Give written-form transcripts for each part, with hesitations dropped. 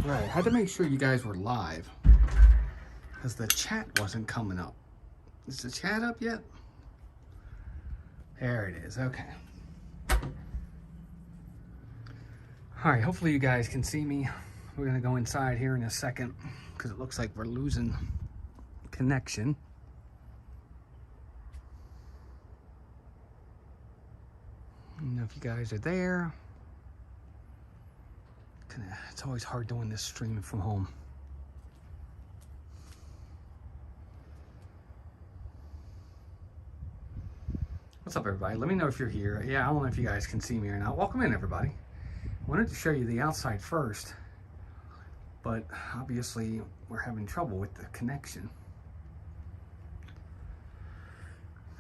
Right, I had to make sure you guys were live because the chat wasn't coming up. Is the chat up yet? There it is, okay. All right, hopefully you guys can see me. We're gonna go inside here in a second because it looks like we're losing connection. I don't know if you guys are there. It's always hard doing this streaming from home. What's up, everybody? Let me know if you're here. Yeah, I don't know if you guys can see me or not. Welcome in, everybody. I wanted to show you the outside first, but obviously we're having trouble with the connection.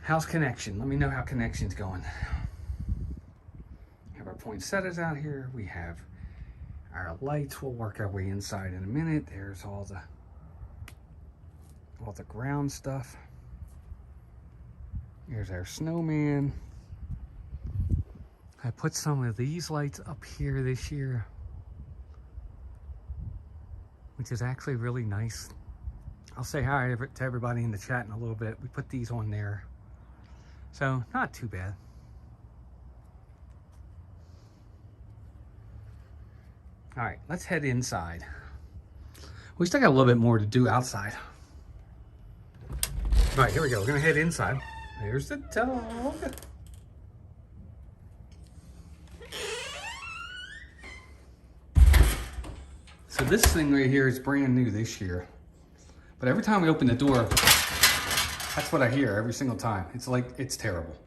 How's connection? Let me know how connection's going. We have our poinsettias out here. We have our lights. We'll work our way inside in a minute. There's all the ground stuff. Here's our snowman. I put some of these lights up here this year, which is actually really nice. I'll say hi to everybody in the chat in a little bit. We put these on there, so not too bad. All right, let's head inside. We still got a little bit more to do outside. All right, here we go. We're gonna head inside. There's the dog. So this thing right here is brand new this year. But every time we open the door, that's what I hear every single time. It's like, it's terrible.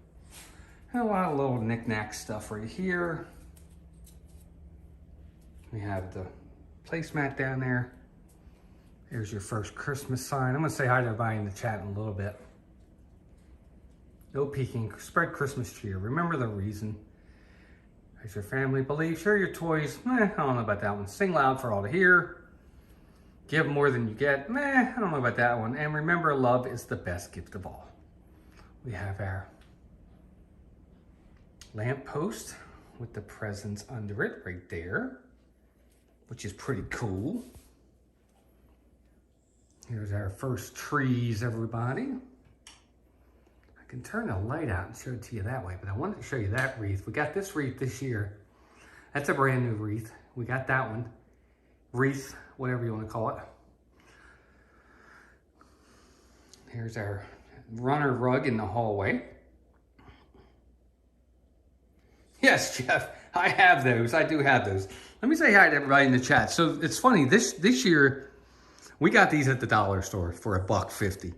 And a lot of little knick-knack stuff right here. We have the placemat down there. Here's your first Christmas sign. I'm gonna say hi to everybody in the chat in a little bit. No peeking, spread Christmas cheer. Remember the reason. As your family believes, share your toys. I don't know about that one. Sing loud for all to hear. Give more than you get. I don't know about that one. And remember, love is the best gift of all. We have our lamp post with the presents under it right there, which is pretty cool. Here's our first trees, everybody. I can turn the light out and show it to you that way, but I wanted to show you that wreath. We got this wreath this year. That's a brand new wreath. We got that one. Wreath, whatever you want to call it. Here's our runner rug in the hallway. Yes, Jeff, I have those. I do have those. Let me say hi to everybody in the chat. So it's funny, this year, we got these at the dollar store for $1.50.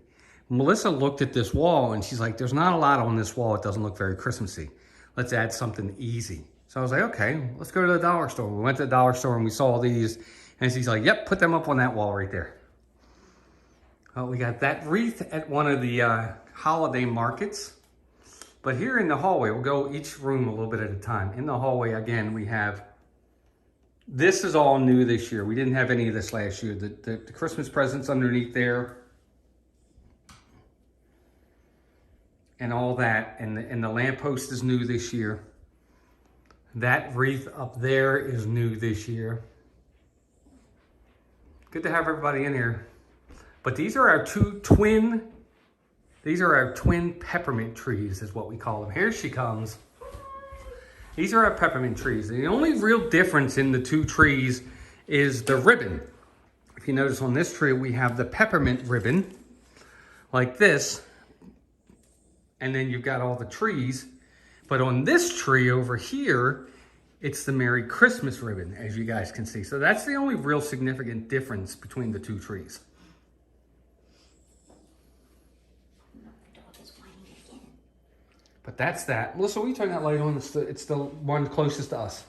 Melissa looked at this wall and she's like, there's not a lot on this wall. It doesn't look very Christmassy. Let's add something easy. So I was like, okay, let's go to the dollar store. We went to the dollar store and we saw these and she's like, yep, put them up on that wall right there. Well, we got that wreath at one of the holiday markets. But here in the hallway, we'll go each room a little bit at a time. In the hallway, again, we have, this is all new this year. We didn't have any of this last year. The Christmas presents underneath there. And all that, and the lamppost is new this year. That wreath up there is new this year. Good to have everybody in here. But these are our twin peppermint trees is what we call them. Here she comes. These are our peppermint trees. The only real difference in the two trees is the ribbon. If you notice on this tree, we have the peppermint ribbon like this. And then you've got all the trees. But on this tree over here, it's the Merry Christmas ribbon, as you guys can see. So that's the only real significant difference between the two trees. But that's that. Melissa, will you turn that light on? It's the one closest to us.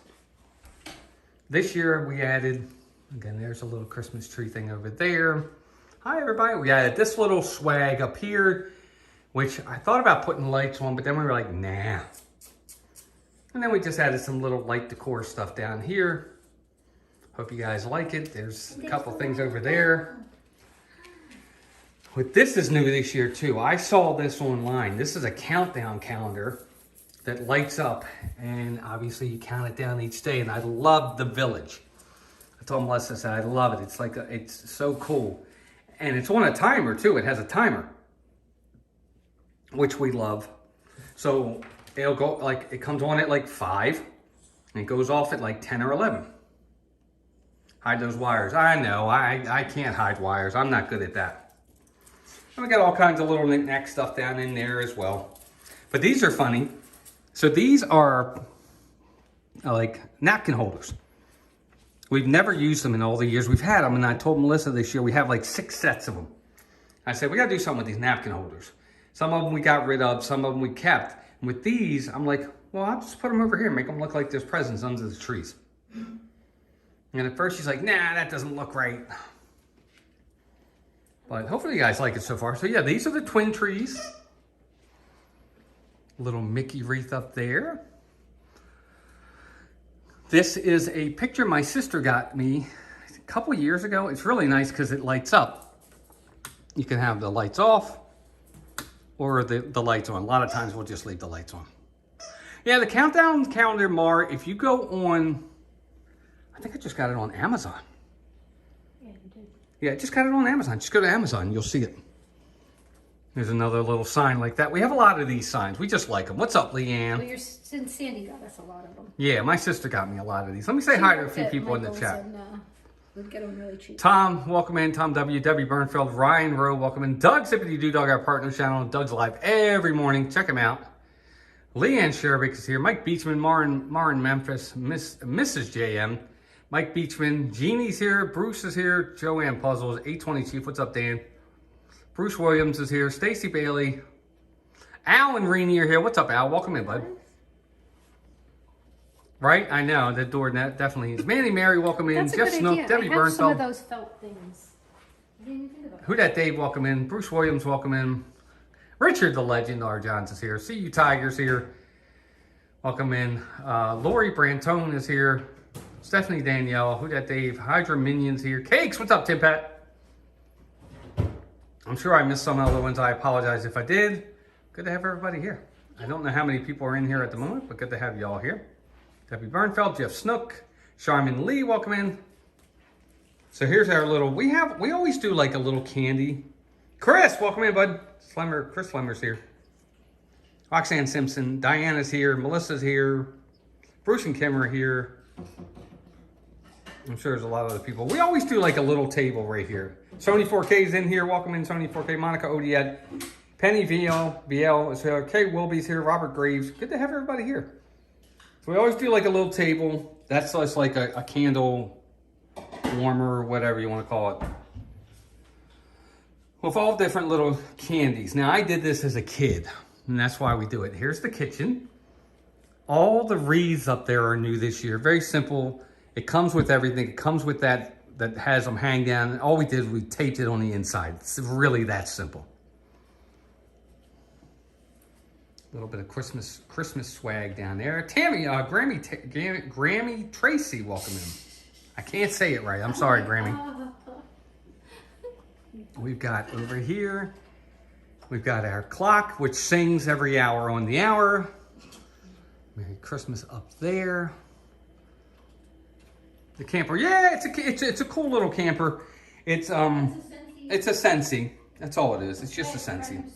This year we added, again, there's a little Christmas tree thing over there. Hi, everybody. We added this little swag up here, which I thought about putting lights on, but then we were like, nah. And then we just added some little light decor stuff down here. Hope you guys like it. There's a couple things over there. What this is new this year too. I saw this online. This is a countdown calendar that lights up, and obviously you count it down each day, and I love the village. told Melissa, I said, I love it. It's like, it's so cool. And it's on a timer too. It has a timer, which we love. So it'll go like, it comes on at like 5 and it goes off at like 10 or 11. Hide those wires. I know, I can't hide wires. I'm not good at that. And we got all kinds of little knick-knack stuff down in there as well. But these are funny. So these are like napkin holders. We've never used them in all the years we've had them. And I told Melissa this year, we have like 6 sets of them. I said, we got to do something with these napkin holders. Some of them we got rid of, some of them we kept. And with these, I'm like, well, I'll just put them over here and make them look like there's presents under the trees. And at first she's like, nah, that doesn't look right. But hopefully you guys like it so far. So yeah, these are the twin trees. Little Mickey wreath up there. This is a picture my sister got me a couple years ago. It's really nice because it lights up. You can have the lights off or the lights on. A lot of times we'll just leave the lights on. Yeah, the countdown calendar, Mar, if you go on, I think I just got it on Amazon. Yeah, you did. Yeah, I just got it on Amazon. Just go to Amazon, you'll see it. There's another little sign like that. We have a lot of these signs. We just like them. What's up, Leanne? Well, since Sandy got us a lot of them. Yeah, my sister got me a lot of these. Let me say hi to a few people in the chat. And, we'd get them really cheap. Tom, welcome in. Tom W. Debbie Bernfeld. Ryan Rowe, welcome in. Doug Zippity Doo Dog, our partner channel. Doug's live every morning. Check him out. Leanne Sherbick is here. Mike Beachman, Marin Memphis, Mrs. JM. Mike Beachman. Jeannie's here. Bruce is here. Joanne Puzzles. 820 Chief. What's up, Dan? Bruce Williams is here. Stacy Bailey. Al and Renee are here. What's up, Al? Welcome in, bud. Right? I know. The door definitely is. Manny Mary, welcome in. That's Jeff a good Snook, idea. Debbie I have Bernfeld. some of those felt things. I didn't even think about that. Who dat Dave, welcome in. Bruce Williams, welcome in. Richard the Legend, R. Johns is here. See you Tigers here. Welcome in. Lori Brantone is here. Stephanie Danielle. Who dat Dave? Hydra Minions here. Cakes, what's up, Tim Pat? I'm sure I missed some other ones. I apologize if I did. Good to have everybody here. I don't know how many people are in here at the moment, but good to have you all here. Debbie Bernfeld, Jeff Snook, Charmin Lee, welcome in. So here's our little, we always do like a little candy. Chris, welcome in, bud. Chris Slemmer's here. Roxanne Simpson, Diana's here, Melissa's here, Bruce and Kim are here. I'm sure there's a lot of other people. We always do like a little table right here. Sony 4K's in here. Welcome in, Sony 4K. Monica Odiet. Penny BL is here. Kay Wilby's here. Robert Graves. Good to have everybody here. So we always do like a little table. That's just like a candle warmer, whatever you want to call it. With all different little candies. Now, I did this as a kid, and that's why we do it. Here's the kitchen. All the wreaths up there are new this year. Very simple. It comes with everything. It comes with that has them hang down. All we did, we taped it on the inside. It's really that simple. A little bit of Christmas swag down there. Tammy, Grammy Tracy, welcome in. I can't say it right. I'm sorry, Grammy. We've got over here, we've got our clock, which sings every hour on the hour. Merry Christmas up there. The camper, yeah, it's a cool little camper. It's a Scentsy. That's all it is. It's just a Scentsy.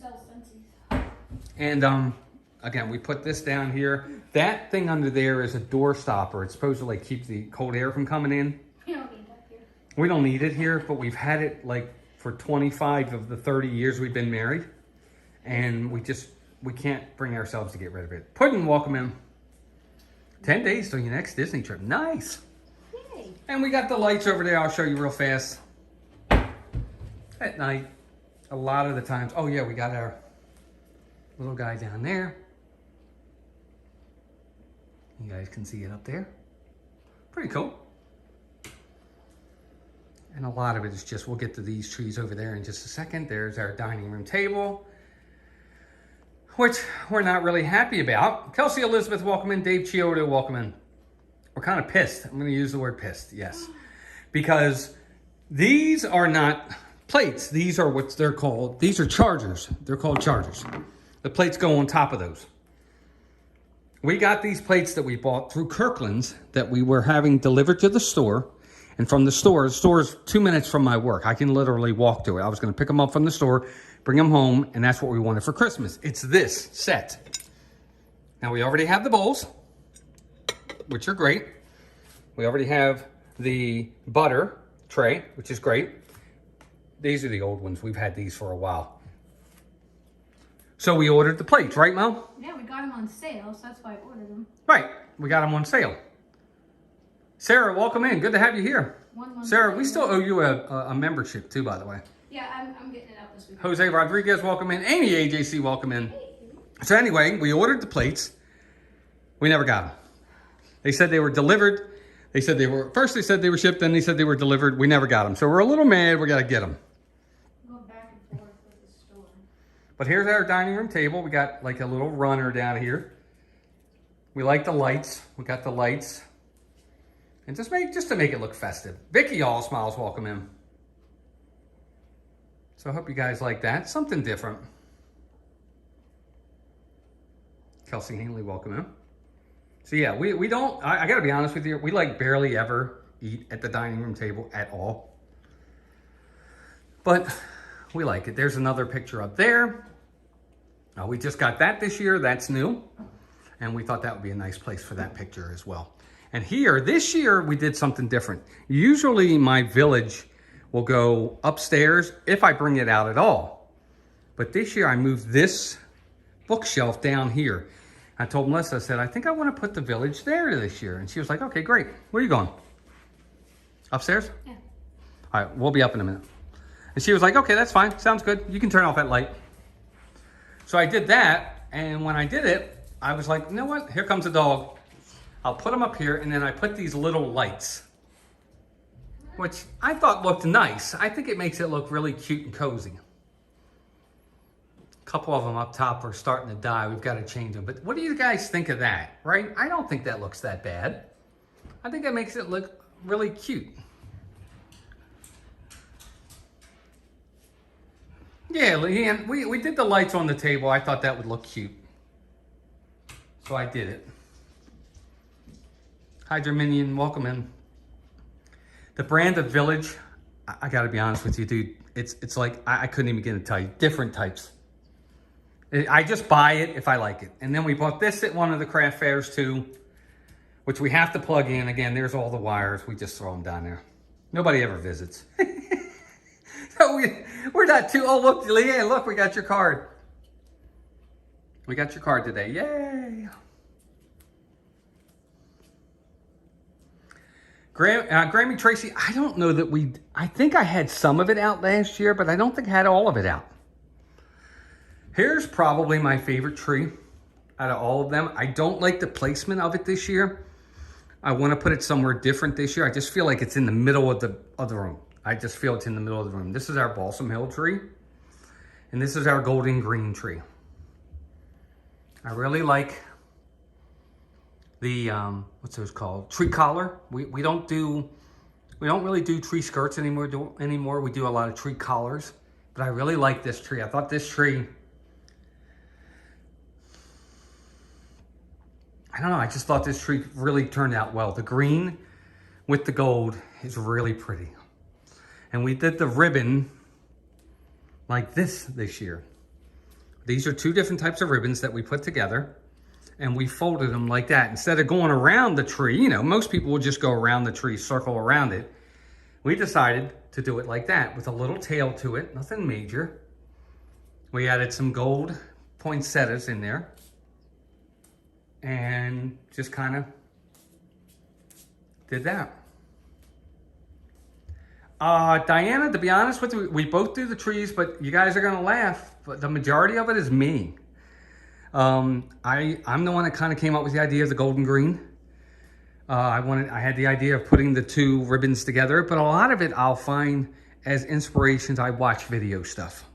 And again, we put this down here. That thing under there is a door stopper. It's supposed to like keep the cold air from coming in. You don't need that here. We don't need it here, but we've had it like for 25 of the 30 years we've been married, and we can't bring ourselves to get rid of it. Puddin', welcome in. 10 days till your next Disney trip. Nice. Yay. And we got the lights over there. I'll show you real fast. At night, a lot of the times. Oh yeah, we got our little guy down there. You guys can see it up there. Pretty cool. And a lot of it is just, we'll get to these trees over there in just a second. There's our dining room table, which we're not really happy about. Kelsey Elizabeth, welcome in. Dave Chiodo, welcome in. We're kind of pissed. I'm going to use the word pissed, yes. Because these are not plates. These are what they're called. These are chargers. They're called chargers. The plates go on top of those. We got these plates that we bought through Kirkland's that we were having delivered to the store. And from the store's 2 minutes from my work. I can literally walk to it. I was going to pick them up from the store, bring them home, and that's what we wanted for Christmas. It's this set. Now, we already have the bowls, which are great. We already have the butter tray, which is great. These are the old ones. We've had these for a while. So we ordered the plates, right, Mo? Yeah, we got them on sale, so that's why I ordered them. Right. We got them on sale. Sarah, welcome in. Good to have you here. Sarah, we still owe you a membership too, by the way. Yeah, I'm getting it out this week. Jose Rodriguez, welcome in. Amy AJC, welcome in. So anyway, we ordered the plates. We never got them. They said they were delivered. They said they were shipped, then they said they were delivered. We never got them. So we're a little mad. We got to get them. Go back and forth with the store. But here's our dining room table. We got like a little runner down here. We like the lights. We got the lights. And just to make it look festive. Vicky All Smiles, welcome in. So I hope you guys like that. Something different. Kelsey Hanley, welcome in. So yeah, we don't, I gotta be honest with you, we like barely ever eat at the dining room table at all. But we like it. There's another picture up there. We just got that this year, that's new. And we thought that would be a nice place for that picture as well. And here, this year, we did something different. Usually my village will go upstairs if I bring it out at all. But this year I moved this bookshelf down here. I told Melissa, I said, I think I want to put the village there this year. And she was like, okay, great. Where are you going? Upstairs? Yeah. All right, we'll be up in a minute. And she was like, okay, that's fine. Sounds good. You can turn off that light. So I did that. And when I did it, I was like, you know what? Here comes a dog. I'll put them up here. And then I put these little lights, which I thought looked nice. I think it makes it look really cute and cozy. A couple of them up top are starting to die. We've got to change them. But what do you guys think of that, right? I don't think that looks that bad. I think that makes it look really cute. Yeah, Leanne, we did the lights on the table. I thought that would look cute. So I did it. Hydra Minion, welcome in. The brand of Village, I got to be honest with you, dude. It's like, I couldn't even begin to tell you. Different types. I just buy it if I like it. And then we bought this at one of the craft fairs too, which we have to plug in. Again, there's all the wires. We just throw them down there. Nobody ever visits. So we're not too, oh, look, Leanne, look, we got your card. We got your card today. Yay. Grammy Tracy, I don't know that I think I had some of it out last year, but I don't think I had all of it out. Here's probably my favorite tree out of all of them. I don't like the placement of it this year. I want to put it somewhere different this year. I just feel like it's in the middle of the room. I just feel it's in the middle of the room. This is our Balsam Hill tree, and this is our Golden Green tree. I really like the, what's those called? Tree collar. We don't really do tree skirts anymore. We do a lot of tree collars, but I really like this tree. I thought this tree, I don't know, I just thought this tree really turned out well. The green with the gold is really pretty. And we did the ribbon like this year. These are two different types of ribbons that we put together, and we folded them like that. Instead of going around the tree, you know, most people will just go around the tree, circle around it. We decided to do it like that with a little tail to it, nothing major. We added some gold poinsettias in there and just kind of did that. Diana, to be honest with you, we both do the trees, but you guys are gonna laugh, but the majority of it is me. I'm the one that kind of came up with the idea of the golden green. I had the idea of putting the two ribbons together, but a lot of it I'll find as inspirations. I watch video stuff.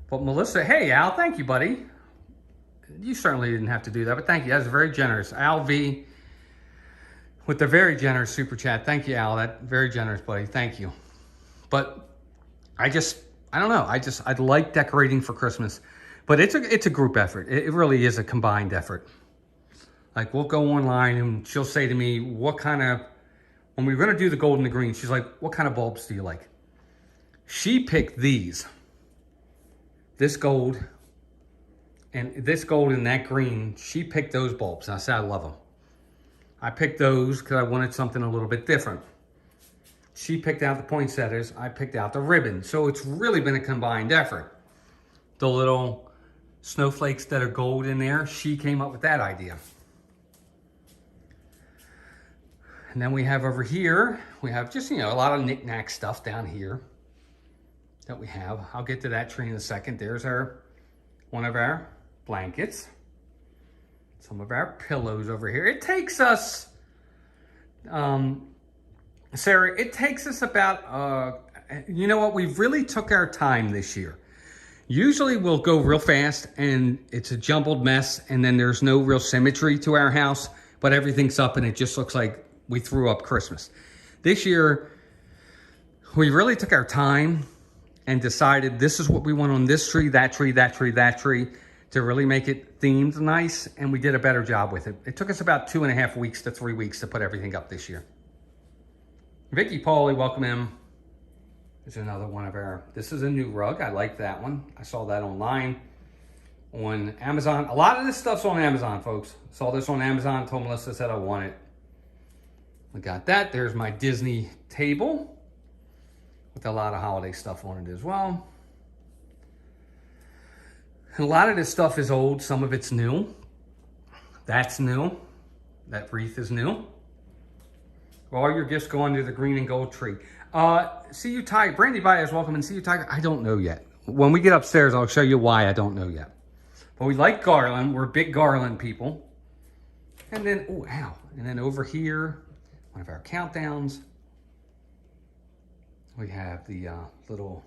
But Melissa, hey Al, thank you, buddy. You certainly didn't have to do that, but thank you. That's very generous. Al V with the very generous super chat. Thank you, Al. That very generous, buddy. Thank you. But I don't know. I like decorating for Christmas, but it's a group effort. It really is a combined effort. Like we'll go online and she'll say to me, what kind of when we were going to do the gold and the green, she's like, what kind of bulbs do you like? She picked these. This gold and that green. She picked those bulbs. I said, I love them. I picked those because I wanted something a little bit different. She picked out the poinsettias. I picked out the ribbon. So it's really been a combined effort. The little snowflakes that are gold in there, she came up with that idea. And then we have over here, we have just, a lot of knick-knack stuff down here that we have. I'll get to that tree in a second. There's one of our blankets. Some of our pillows over here. It takes us, Sarah, it takes us about, you know what? We've really took our time this year. Usually we'll go real fast and it's a jumbled mess and then there's no real symmetry to our house, but everything's up and it just looks like we threw up Christmas. This year, we really took our time and decided this is what we want on this tree, that tree, that tree, that tree, to really make it themed nice, and we did a better job with it. It took us about 2.5 weeks to 3 weeks to put everything up this year. Vicky Pauly, welcome in. There's another one of our, this is a new rug. I like that one. I saw that online on Amazon. A lot of this stuff's on Amazon, folks. Saw this on Amazon, told Melissa, said I want it. I got that. There's my Disney table with a lot of holiday stuff on it as well. And a lot of this stuff is old. Some of it's new. That's new. That wreath is new. All your gifts go under the green and gold tree. See you, Tiger. Brandy Baez, welcome, and see you, Tiger. I don't know yet. When we get upstairs, I'll show you why I don't know yet. But we like garland. We're big garland people. And then, oh, ow. And then over here, one of our countdowns. We have the little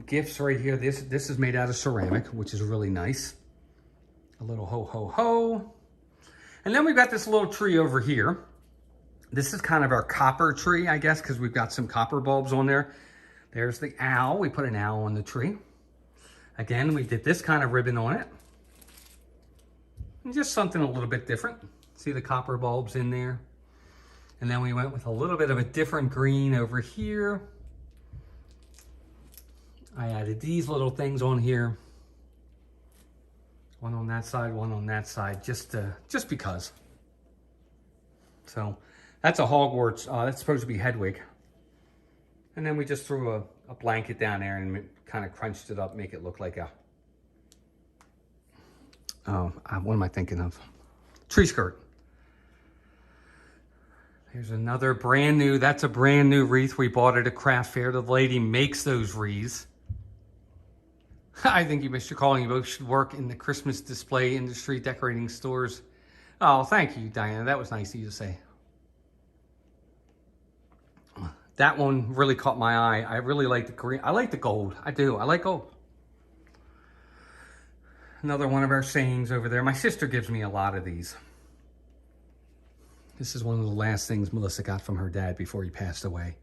gifts right here. This is made out of ceramic, which is really nice. A little ho, ho, ho. And then we've got this little tree over here. This is kind of our copper tree, I guess, because we've got some copper bulbs on there. There's the owl. We put an owl on the tree. Again, we did this kind of ribbon on it. And just something a little bit different. See the copper bulbs in there? And then we went with a little bit of a different green over here. I added these little things on here. One on that side, one on that side, just because. So that's a Hogwarts, that's supposed to be Hedwig. And then we just threw a blanket down there and kind of crunched it up, make it look like a, what am I thinking of? Tree skirt. Here's another brand new, that's a brand new wreath we bought at a craft fair. The lady makes those wreaths. I think you missed your calling. You both should work in the Christmas display industry, decorating stores. Oh, thank you, Diana. That was nice of you to say. That one really caught my eye. I really like the green. I like the gold. I do. I like gold. Another one of our sayings over there. My sister gives me a lot of these. This is one of the last things Melissa got from her dad before he passed away.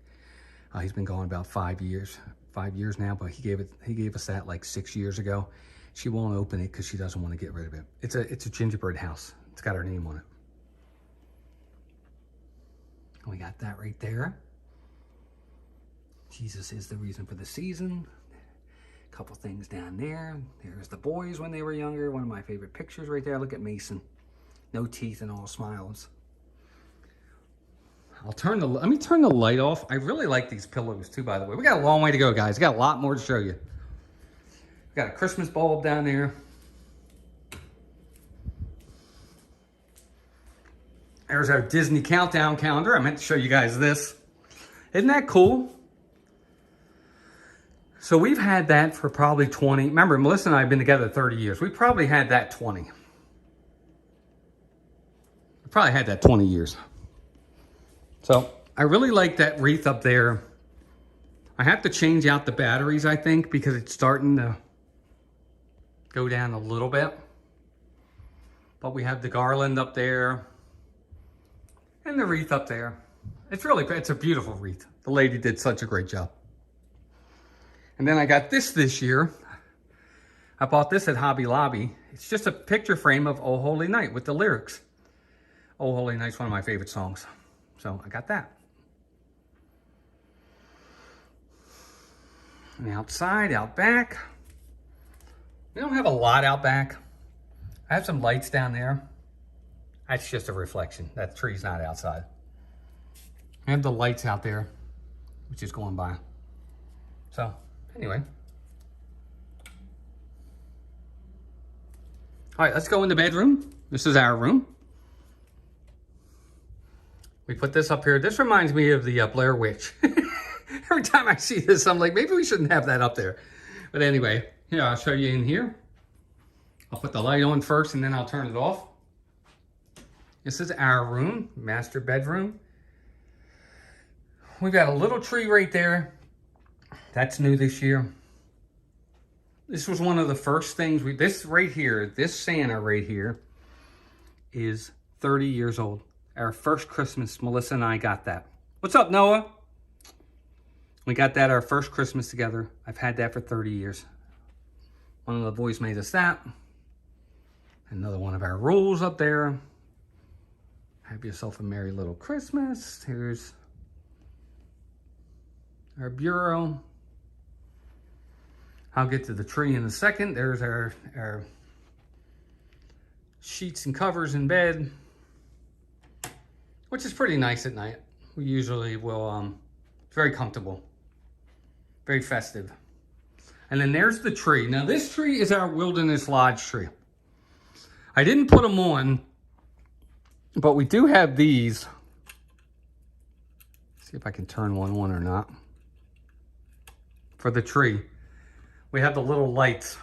He's been gone about 5 years. 5 years now, but he gave us that like 6 years ago. She won't open it because she doesn't want to get rid of it. It's a gingerbread house. It's got her name on it. We got that right there. Jesus is the reason for the season. A couple things down there. There's the boys when they were younger. One of my favorite pictures right there. Look at Mason. No teeth and all smiles. Let me turn the light off. I really like these pillows too, by the way. We got a long way to go, guys. We got a lot more to show you. We got a Christmas bulb down there. There's our Disney countdown calendar. I meant to show you guys this. Isn't that cool? So we've had that for probably 20. Remember, Melissa and I have been together 30 years. We probably had that 20. We probably had that 20 years. So I really like that wreath up there. I have to change out the batteries, I think, because it's starting to go down a little bit. But we have the garland up there and the wreath up there. It's a beautiful wreath. The lady did such a great job. And then I got this year. I bought this at Hobby Lobby. It's just a picture frame of Oh Holy Night with the lyrics. Oh Holy Night's one of my favorite songs. So I got that. And outside, out back. We don't have a lot out back. I have some lights down there. That's just a reflection. That tree's not outside. I have the lights out there, which is going by. So, anyway. All right, let's go in the bedroom. This is our room. We put this up here. This reminds me of the Blair Witch. Every time I see this, I'm like, maybe we shouldn't have that up there. But anyway, here, I'll show you in here. I'll put the light on first and then I'll turn it off. This is our room, master bedroom. We've got a little tree right there. That's new this year. This was one of the first things this right here, this Santa right here is 30 years old. Our first Christmas, Melissa and I got that. What's up, Noah? We got that our first Christmas together. I've had that for 30 years. One of the boys made us that. Another one of our rules up there. Have yourself a merry little Christmas. Here's our bureau. I'll get to the tree in a second. There's our sheets and covers in bed, which is pretty nice at night. We usually will, it's very comfortable, very festive. And then there's the tree. Now this tree is our Wilderness Lodge tree. I didn't put them on, but we do have these. Let's see if I can turn one on or not. For the tree, we have the little lights.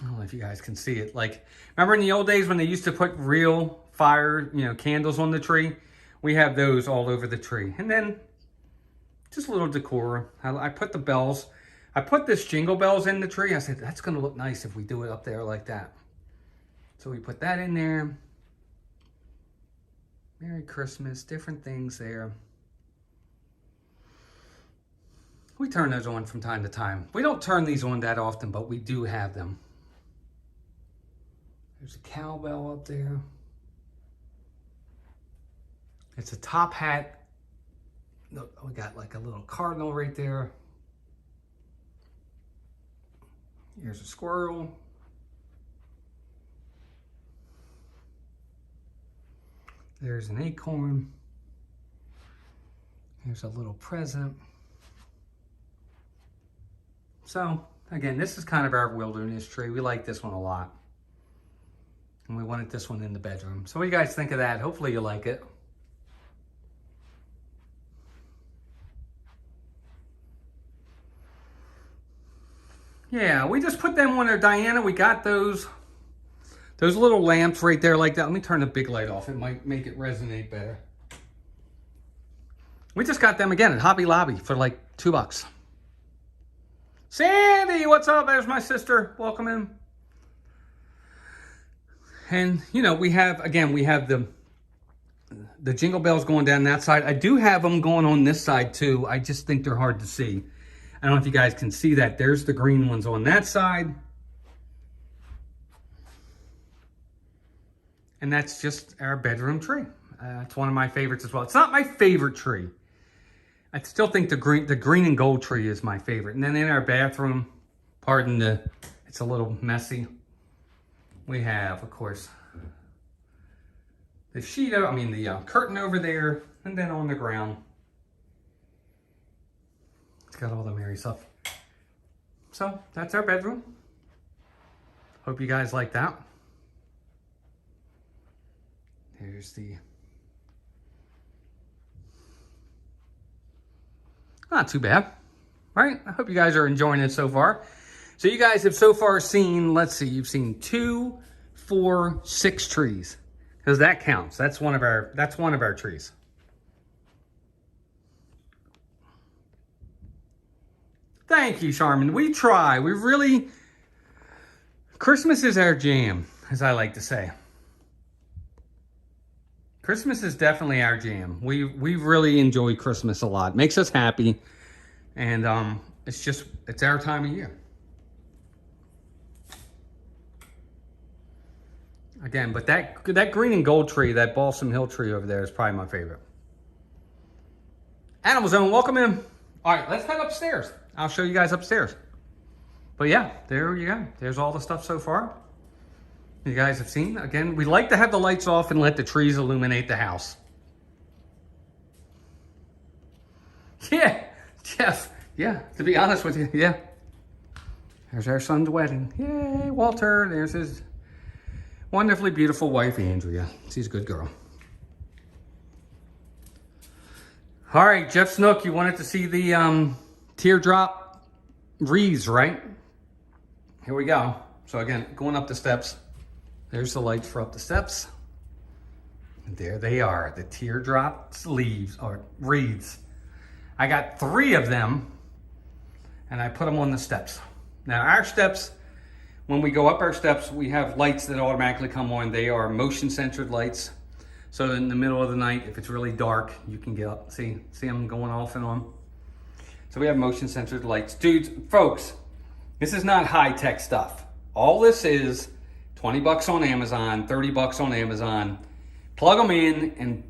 I don't know if you guys can see it. Like, remember in the old days when they used to put real fire, candles on the tree? We have those all over the tree. And then just a little decor. I put the bells. I put this jingle bells in the tree. I said, that's going to look nice if we do it up there like that. So we put that in there. Merry Christmas, different things there. We turn those on from time to time. We don't turn these on that often, but we do have them. There's a cowbell up there. It's a top hat. Look, we got like a little cardinal right there. Here's a squirrel. There's an acorn. Here's a little present. So, again, this is kind of our wilderness tree. We like this one a lot. And we wanted this one in the bedroom. So what do you guys think of that? Hopefully you like it. Yeah, we just put them on there, Diana. We got those little lamps right there like that. Let me turn the big light off. It might make it resonate better. We just got them again at Hobby Lobby for like $2. Sandy, what's up? There's my sister. Welcome in. And, we have the jingle bells going down that side. I do have them going on this side too. I just think they're hard to see. I don't know if you guys can see that. There's the green ones on that side. And that's just our bedroom tree. It's one of my favorites as well. It's not my favorite tree. I still think the green and gold tree is my favorite. And then in our bathroom, it's a little messy. We have, of course, the curtain over there, and then on the ground. It's got all the merry stuff. So that's our bedroom. Hope you guys like that. Here's the... Not too bad, right? I hope you guys are enjoying it so far. So you guys have so far seen, let's see, you've seen 2, 4, 6 trees. Because that counts. That's one of our trees. Thank you, Charmin. We try. Christmas is our jam, as I like to say. Christmas is definitely our jam. We really enjoy Christmas a lot. It makes us happy. And it's our time of year. Again, but that green and gold tree, that Balsam Hill tree over there is probably my favorite. Animal Zone, welcome in. All right, let's head upstairs. I'll show you guys upstairs. But yeah, there you go. There's all the stuff so far. You guys have seen. Again, we like to have the lights off and let the trees illuminate the house. Yeah, Jeff. Yeah, to be honest with you, yeah. There's our son's wedding. Yay, Walter. There's his wonderfully beautiful wife, Andrea. She's a good girl. All right, Jeff Snook, you wanted to see the teardrop wreaths, right? Here we go. So again, going up the steps. There's the lights for up the steps. And there they are, the teardrop sleeves or wreaths. I got 3 of them and I put them on the steps. Now our steps, when we go up our steps, we have lights that automatically come on. They are motion censored lights. So in the middle of the night, if it's really dark, you can get up, see them going off and on. So we have motion censored lights. Dudes, folks, this is not high-tech stuff. All this is 20 bucks on Amazon, 30 bucks on Amazon. Plug them in and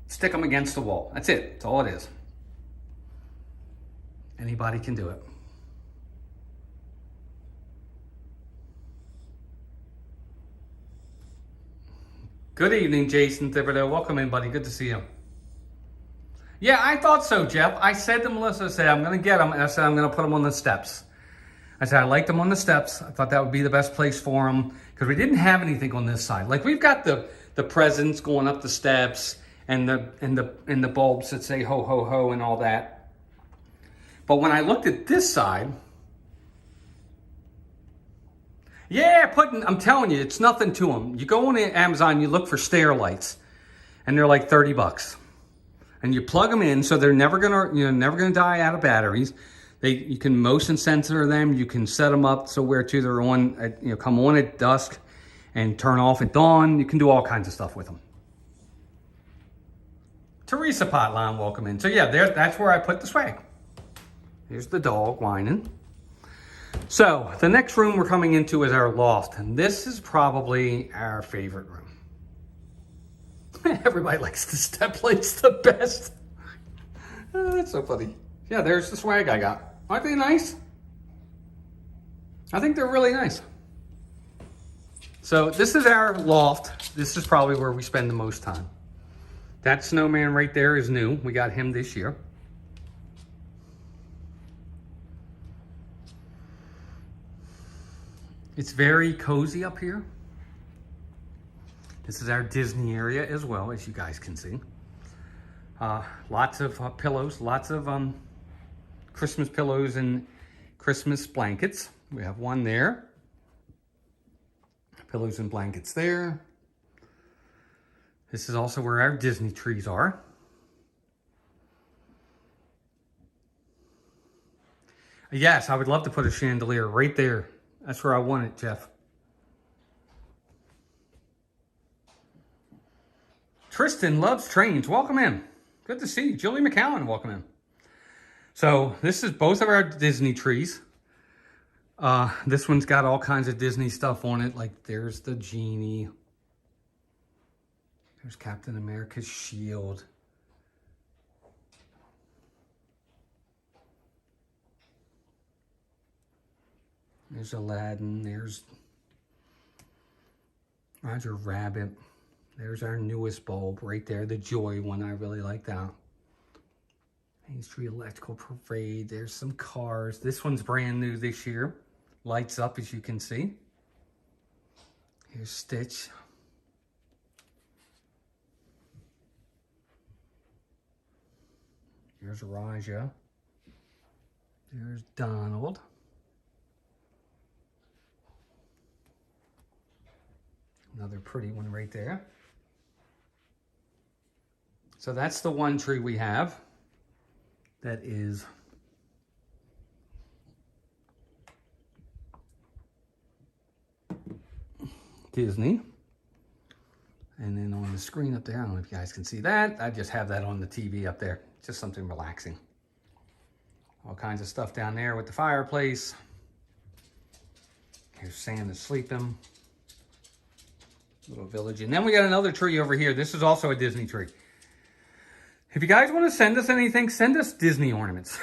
stick them against the wall. That's it. That's all it is. Anybody can do it. Good evening, Jason Thibodeau. Welcome in, buddy. Good to see you. Yeah, I thought so, Jeff. I said to Melissa, I said, I'm going to get them. And I said, I'm going to put them on the steps. I said, I liked them on the steps. I thought that would be the best place for them because we didn't have anything on this side. Like we've got the presents going up the steps and the bulbs that say ho, ho, ho and all that. But when I looked at this side, yeah, I'm telling you, it's nothing to them. You go on Amazon, you look for stair lights, and they're like 30 bucks. And you plug them in, so they're never gonna die out of batteries. You can motion sensor them. You can set them up so where they're on, come on at dusk, and turn off at dawn. You can do all kinds of stuff with them. Teresa Potline, welcome in. So yeah, that's where I put the swag. Here's the dog whining. So the next room we're coming into is our loft, and this is probably our favorite room. Everybody likes the step lights the best. Oh, that's so funny. Yeah, there's the swag I got. Aren't they nice? I think they're really nice. So this is our loft. This is probably where we spend the most time. That snowman right there is new. We got him this year. It's very cozy up here. This is our Disney area as well, as you guys can see. Lots of pillows, lots of Christmas pillows and Christmas blankets. We have one there. Pillows and blankets there. This is also where our Disney trees are. Yes, I would love to put a chandelier right there. That's where I want it, Jeff. Tristan loves trains. Welcome in. Good to see you. Julie McCowan, welcome in. So this is both of our Disney trees. This one's got all kinds of Disney stuff on it. Like there's the genie. There's Captain America's shield. There's Aladdin. There's Roger Rabbit. There's our newest bulb right there, the Joy one. I really like that. Main Street Electrical Parade. There's some cars. This one's brand new this year. Lights up, as you can see. Here's Stitch. Here's Raja. There's Donald. Another pretty one right there. So that's the one tree we have. That is Disney. And then on the screen up there, I don't know if you guys can see that. I just have that on the TV up there. Just something relaxing. All kinds of stuff down there with the fireplace. Here's Santa sleeping. Little village. And then we got another tree over here. This is also a Disney tree. If you guys want to send us anything, send us Disney ornaments.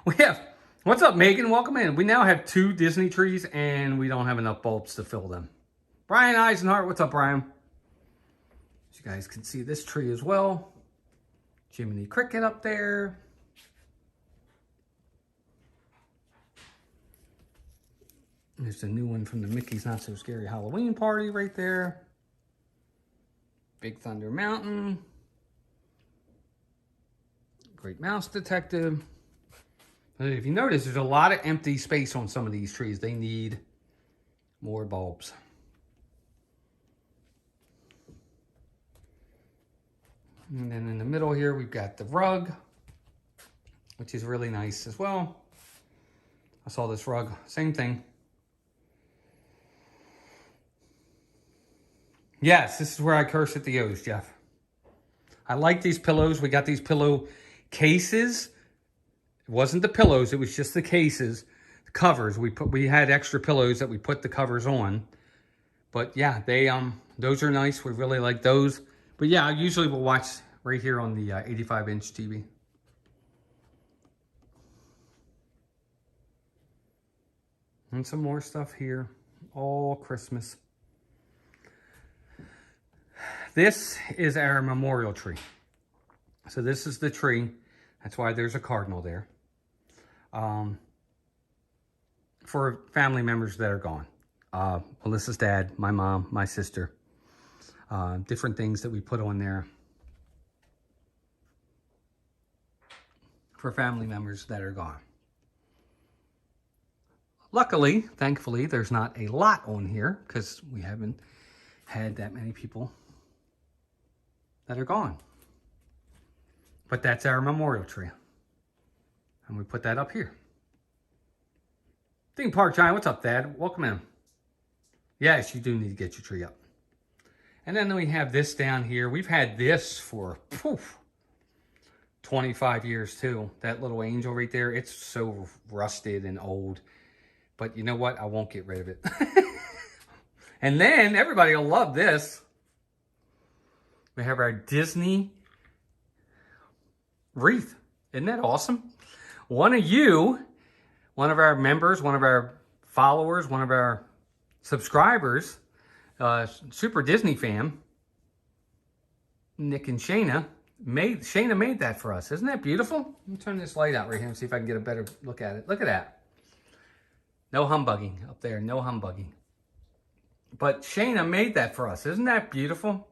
We have, what's up, Megan? Welcome in. We now have 2 Disney trees, and we don't have enough bulbs to fill them. Brian Eisenhart, what's up, Brian? As you guys can see this tree as well. Jiminy Cricket up there. There's a new one from the Mickey's Not So Scary Halloween Party right there. Big Thunder Mountain. Great Mouse Detective. If you notice, there's a lot of empty space on some of these trees. They need more bulbs. And then in the middle here, we've got the rug, which is really nice as well. I saw this rug, same thing. Yes, this is where I curse at the O's, Jeff. I like these pillows. We got these pillow cases. It wasn't the pillows, it was just the cases, the covers. We had extra pillows that we put the covers on. But yeah, those are nice. We really like those. But yeah, I usually will watch right here on the 85-inch TV. And some more stuff here. All Christmas. This is our memorial tree. So this is the tree. That's why there's a cardinal there. For family members that are gone. Melissa's dad, my mom, my sister. Different things that we put on there. For family members that are gone. Luckily, thankfully, there's not a lot on here because we haven't had that many people that are gone. But that's our memorial tree. And we put that up here. Theme Park Giant, what's up, Dad? Welcome in. Yes, you do need to get your tree up. And then we have this down here. We've had this for 25 years too. That little angel right there, it's so rusted and old. But you know what? I won't get rid of it. And then everybody will love this. We have our Disney wreath. Isn't that awesome? One of our members, one of our followers, one of our subscribers, Super Disney fan, Nick and Shayna made that for us. Isn't that beautiful? Let me turn this light out right here and see if I can get a better look at it. Look at that. No humbugging up there. No humbugging. But Shayna made that for us. Isn't that beautiful?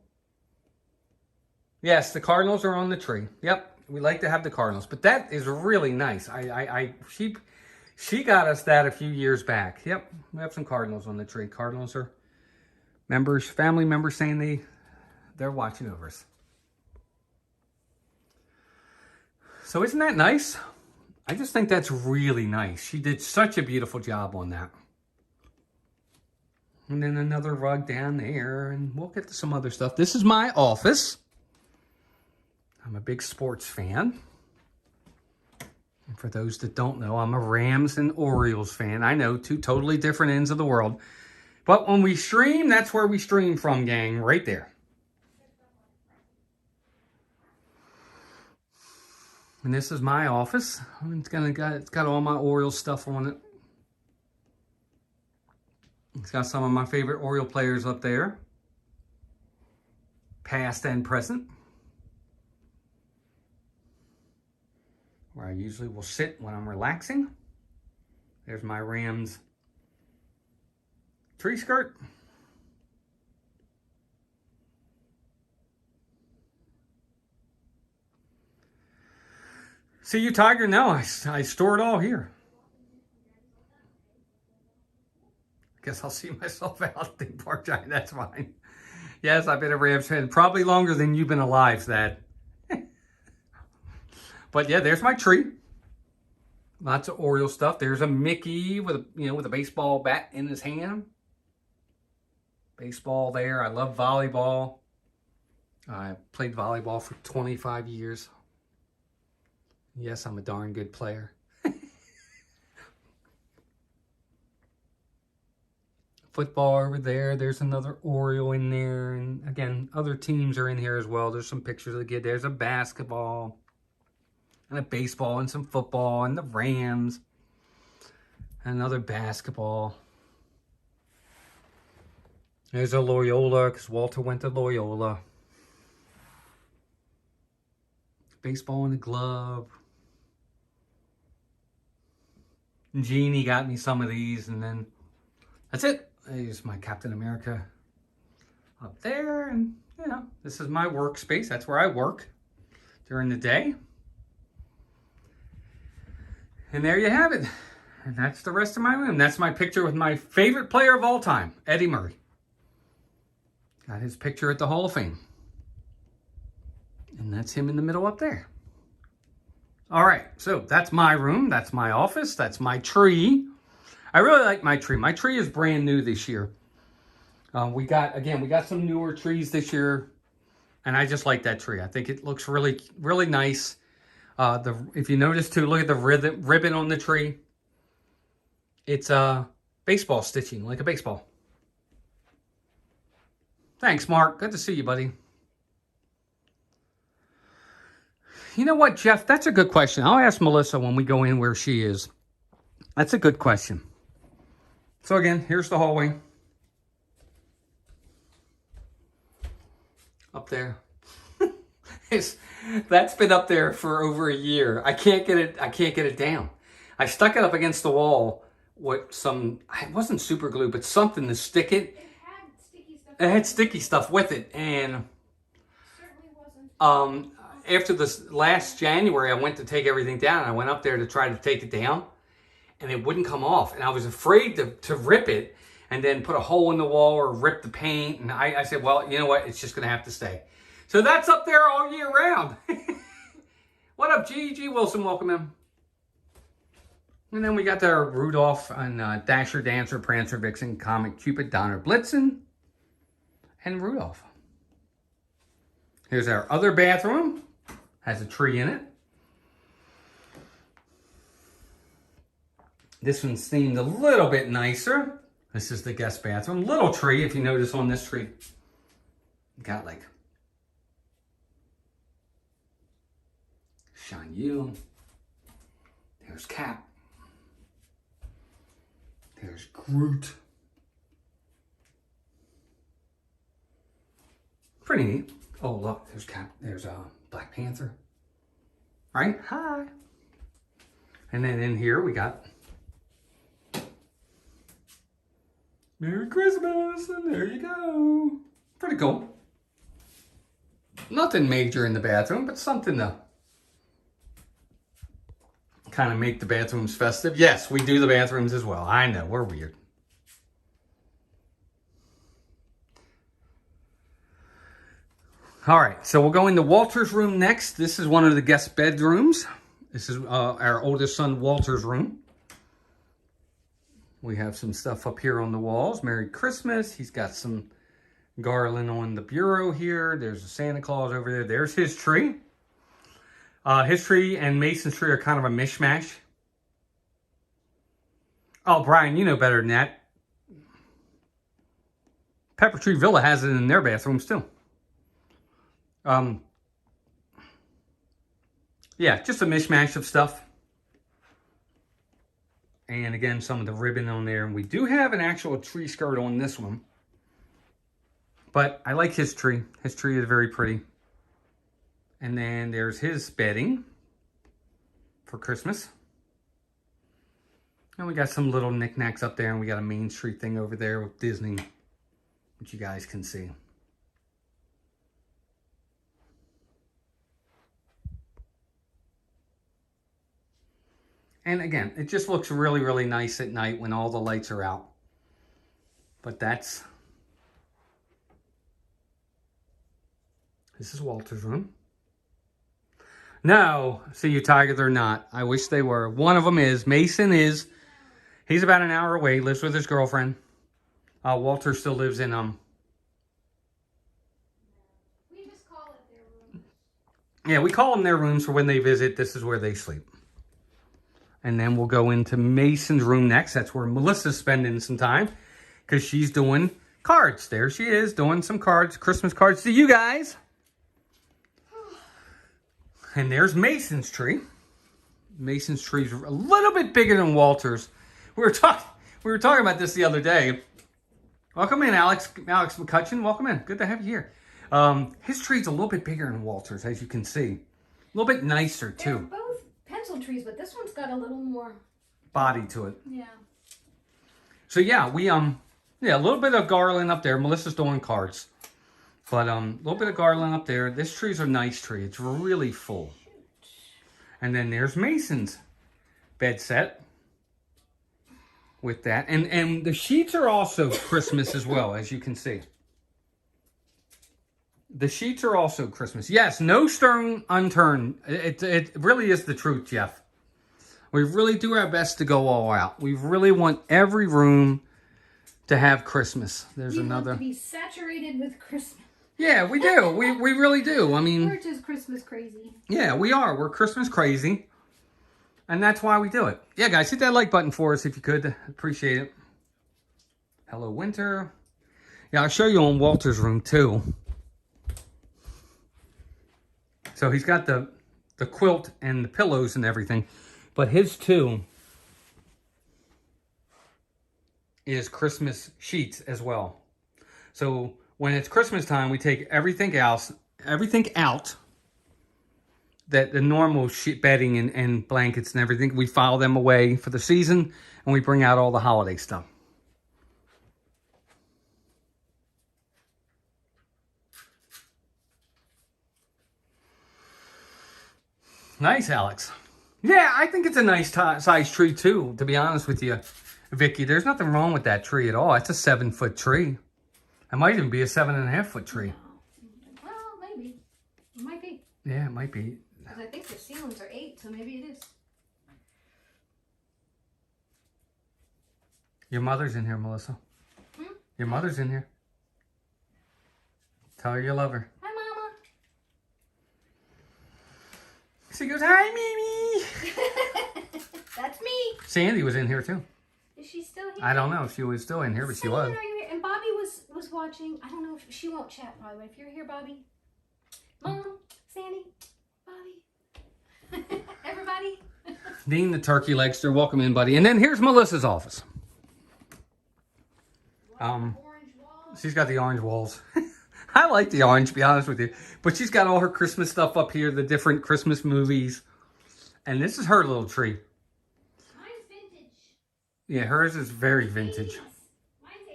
Yes, the Cardinals are on the tree. Yep, we like to have the Cardinals. But that is really nice. She got us that a few years back. Yep, we have some Cardinals on the tree. Cardinals are members, family members saying they're watching over us. So isn't that nice? I just think that's really nice. She did such a beautiful job on that. And then another rug down there, and we'll get to some other stuff. This is my office. I'm a big sports fan. And for those that don't know, I'm a Rams and Orioles fan. I know, 2 totally different ends of the world. But when we stream, that's where we stream from, gang, right there. And this is my office. It's got all my Orioles stuff on it. It's got some of my favorite Oriole players up there. Past and present. Where I usually will sit when I'm relaxing. There's my Rams tree skirt. See you, Tiger? No, I store it all here. Guess I'll see myself out at the Park Giant. That's fine. Yes, I've been a Rams fan probably longer than you've been alive, Thad. But yeah, there's my tree. Lots of Oriole stuff. There's a Mickey with a baseball bat in his hand. Baseball there. I love volleyball. I played volleyball for 25 years. Yes, I'm a darn good player. football over there. There's another Oriole in there. And again, other teams are in here as well. There's some pictures of the kid. There's a basketball and a baseball and some football and the Rams. And another basketball. There's a Loyola because Walter went to Loyola. Baseball and a glove. Jeannie got me some of these, and then that's it. There's my Captain America up there, and you know, this is my workspace. That's where I work during the day. And there you have it. And that's the rest of my room. That's my picture with my favorite player of all time, Eddie Murray. Got his picture at the Hall of Fame. And that's him in the middle up there. All right, so that's my room. That's my office. That's my tree. I really like my tree. My tree is brand new this year. We got some newer trees this year. And I just like that tree. I think it looks really, really nice. If you notice too, look at the ribbon on the tree. It's baseball stitching, like a baseball. Thanks, Mark. Good to see you, buddy. You know what, Jeff? That's a good question. I'll ask Melissa when we go in where she is. That's a good question. So again, here's the hallway. Up there. That's been up there for over a year. I can't get it down. I stuck it up against the wall with it wasn't super glue, but something to stick it. It had sticky stuff with it, and after this last January, I went to take everything down. I went up there to try to take it down, and it wouldn't come off. And I was afraid to rip it and then put a hole in the wall or rip the paint. And I said, well, you know what? It's just going to have to stay. So that's up there all year round. What up, G.G. Wilson? Welcome in. And then we got the Rudolph and Dasher, Dancer, Prancer, Vixen, Comet, Cupid, Donner, Blitzen, and Rudolph. Here's our other bathroom. Has a tree in it. This one's themed a little bit nicer. This is the guest bathroom. Little tree, if you notice on this tree. Got like Shan Yu. There's Cap. There's Groot. Pretty neat. Oh, look, there's Cap. There's Black Panther. All right, hi. And then in here we got Merry Christmas, and there you go. Pretty cool. Nothing major in the bathroom, but something to kind of make the bathrooms festive. Yes, we do the bathrooms as well. I know, we're weird. All right, so we'll go into Walter's room next. This is one of the guest bedrooms. This is our oldest son, Walter's room. We have some stuff up here on the walls. Merry Christmas. He's got some garland on the bureau here. There's a Santa Claus over there. There's his tree. His tree and Mason's tree are kind of a mishmash. Oh, Brian, you know better than that. Pepper Tree Villa has it in their bathrooms too. Yeah, just a mishmash of stuff. And again, some of the ribbon on there. And we do have an actual tree skirt on this one. But I like his tree. His tree is very pretty. And then there's his bedding for Christmas. And we got some little knickknacks up there. And we got a Main Street thing over there with Disney, which you guys can see. And again, it just looks really, really nice at night when all the lights are out. But this is Walter's room. No, see you, Tiger, they're not. I wish they were. One of them is. Mason is. He's about an hour away, lives with his girlfriend. Walter still lives in, We just call it their room. Yeah, we call them their rooms for when they visit. This is where they sleep. And then we'll go into Mason's room next. That's where Melissa's spending some time. because she's doing cards. There she is doing some cards, Christmas cards to you guys. And there's Mason's tree. Mason's tree's a little bit bigger than Walter's. We were talking about this the other day. Welcome in, Alex McCutcheon. Welcome in. Good to have you here. His tree's a little bit bigger than Walter's, as you can see. A little bit nicer too. They're both pencil trees, but this one's got a little more body to it. Yeah. So yeah, we a little bit of garland up there. Melissa's doing cards. But a little bit of garland up there. This tree's a nice tree. It's really full. And then there's Mason's bed set with that. And the sheets are also Christmas as well, as you can see. The sheets are also Christmas. Yes, no stone unturned. It really is the truth, Jeff. We really do our best to go all out. We really want every room to have Christmas. There's another. Want to be saturated with Christmas. Yeah, we do. We really do. I mean, we're just Christmas crazy. Yeah, we are. We're Christmas crazy. And that's why we do it. Yeah, guys, hit that like button for us if you could. Appreciate it. Hello, Winter. Yeah, I'll show you on Walter's room, too. So he's got the quilt and the pillows and everything. But his, too, is Christmas sheets as well. So when it's Christmas time, we take everything out that the normal sheet bedding and blankets and everything, we file them away for the season, and we bring out all the holiday stuff. Nice, Alex. Yeah, I think it's a nice size tree too, to be honest with you, Vicky. There's nothing wrong with that tree at all. It's a 7-foot tree. It might even be a 7.5-foot tree. Well, maybe. It might be. Yeah, it might be. Because I think the ceilings are 8, so maybe it is. Your mother's in here, Melissa. Hmm? Your mother's in here. Tell her you love her. Hi, Mama. She goes, hi, Mimi. That's me. Sandy was in here too. Is she still here? I don't know if she was still in here, but she was. Are you here? And Bobby was watching. I don't know if she won't chat probably, but if you're here, Bobby. Mom, Sandy, Bobby. Everybody. Dean the turkey legster, welcome in, buddy. And then here's Melissa's office. Orange walls. She's got the orange walls. I like the orange, to be honest with you. But she's got all her Christmas stuff up here, the different Christmas movies. And this is her little tree. Mine's vintage. Yeah, hers is very vintage. 80s. Mine's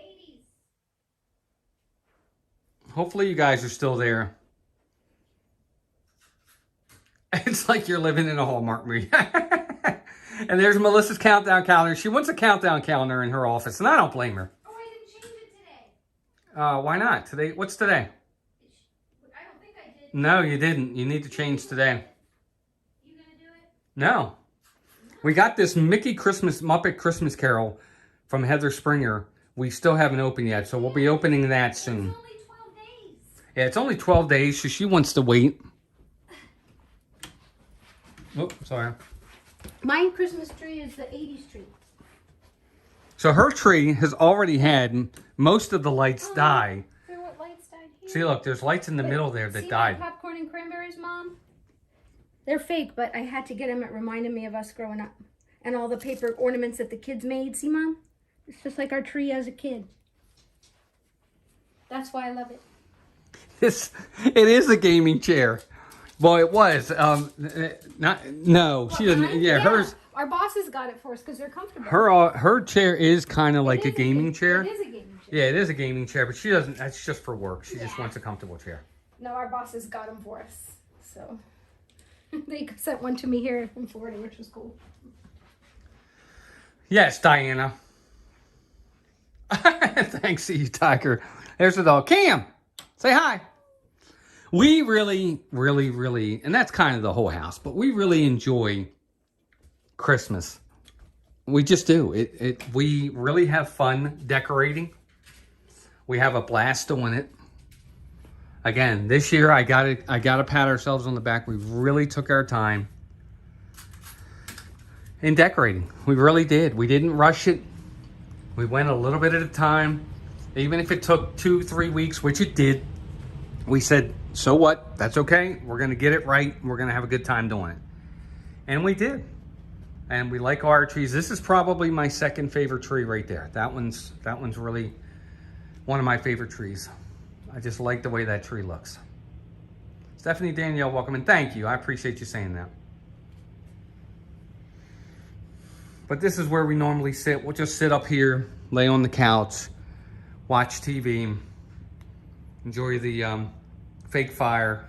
80s. Hopefully you guys are still there. It's like you're living in a Hallmark movie. And there's Melissa's countdown calendar. She wants a countdown calendar in her office, and I don't blame her. Oh, I didn't change it today. Why not? Today, what's today? I don't think I did. No, you didn't. You need to change today. You gonna do it? No. We got this Muppet Christmas Carol from Heather Springer. We still haven't opened yet, so we'll be opening that soon. It's only 12 days. Yeah, it's only 12 days, so she wants to wait. Oh, sorry. My Christmas tree is the 80s tree. So her tree has already had most of the lights die. There what lights died here? See, look, there's lights in the middle there that See died. my popcorn and cranberries, Mom? They're fake, but I had to get them. It reminded me of us growing up. And all the paper ornaments that the kids made. See, Mom? It's just like our tree as a kid. That's why I love it. It is a gaming chair. Well, it was. No, she doesn't. Yeah, hers. Our bosses got it for us because they're comfortable. Her chair is kind of like a gaming chair. It is a gaming chair. Yeah, it is a gaming chair, but she doesn't. That's just for work. She just wants a comfortable chair. No, our bosses got them for us. So they sent one to me here in Florida, which was cool. Yes, Diana. Thanks to you, Tiger. There's the dog. Cam, say hi. We really, and that's kind of the whole house, but we really enjoy Christmas. We just do. We really have fun decorating. We have a blast doing it. Again, this year I gotta pat ourselves on the back. We really took our time in decorating. We really did. We didn't rush it. We went a little bit at a time. Even if it took 2-3 weeks, which it did, we said, so what? That's okay. We're going to get it right. We're going to have a good time doing it. And we did. And we like our trees. This is probably my second favorite tree right there. That one's really one of my favorite trees. I just like the way that tree looks. Stephanie Danielle, welcome, and thank you. I appreciate you saying that. But this is where we normally sit. We'll just sit up here, lay on the couch, watch TV, enjoy the fake fire.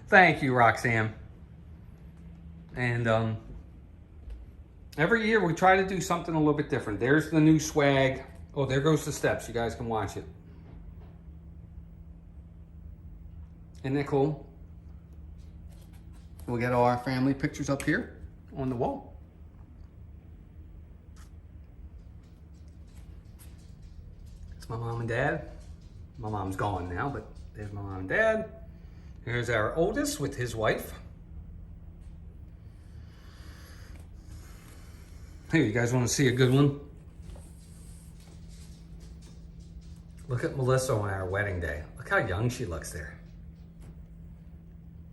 Thank you, Roxanne. And every year we try to do something a little bit different. There's the new swag. Oh, there goes the steps. You guys can watch it. Isn't that cool? We got all our family pictures up here on the wall. It's my mom and dad. My mom's gone now, but there's my mom and dad. Here's our oldest with his wife. Hey, you guys want to see a good one? Look at Melissa on our wedding day. Look how young she looks there.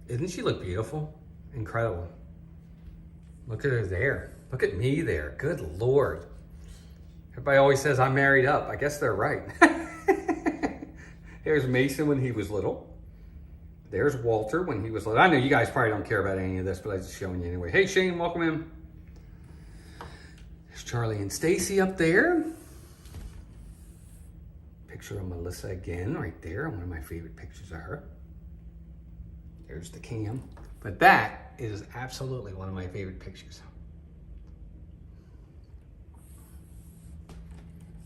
Isn't she look beautiful? Incredible. Look at her there. Look at me there. Good Lord. Everybody always says I'm married up. I guess they're right. There's Mason when he was little. There's Walter when he was little. I know you guys probably don't care about any of this, but I'm just showing you anyway. Hey, Shane, welcome in. There's Charlie and Stacy up there. Picture of Melissa again right there. One of my favorite pictures of her. There's the cam. But that is absolutely one of my favorite pictures.